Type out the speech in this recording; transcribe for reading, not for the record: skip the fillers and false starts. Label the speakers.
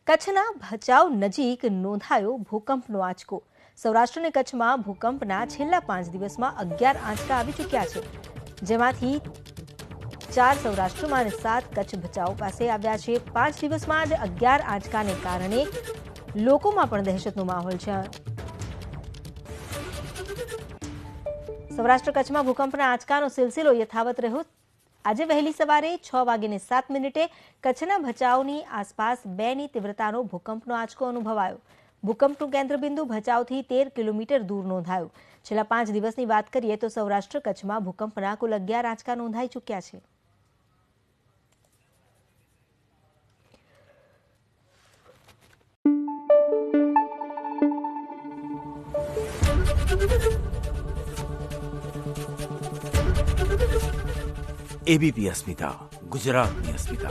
Speaker 1: કચ્છના ભચાઉ નજીક નોંધાયો ભૂકંપનો આંચકો। સૌરાષ્ટ્ર અને કચ્છમાં ભૂકંપના છેલ્લા 5 દિવસમાં 11 આંચકા આવી ચૂક્યા છે, જેમાંથી 4 સૌરાષ્ટ્રમાં અને 7 કચ્છ ભચાઉ પાસે આવ્યા છે। 5 દિવસમાં જ 11 આંચકાને કારણે લોકોમાં પણ દહેશતનો માહોલ છે। સૌરાષ્ટ્ર કચ્છમાં ભૂકંપના આંચકાનો સિલસિલો યથાવત રહ્યો। આજે વહેલી સવારે 6:07 કચ્છના ભચાઉની આસપાસ 2ની તીવ્રતાનો ભૂકંપનો આંચકો અનુભવાયો। ભૂકંપનું કેન્દ્રબિંદુ ભચાઉથી 13 કિલોમીટર દૂર નોંધાયું। છેલ્લા 5 દિવસની વાત કરીએ તો સૌરાષ્ટ્ર કચ્છમાં ભૂકંપના કુલ 11 આંચકા નોંધાઈ ચૂક્યા છે।
Speaker 2: एबीपी अस्मिता, गुजरातनी अस्मिता।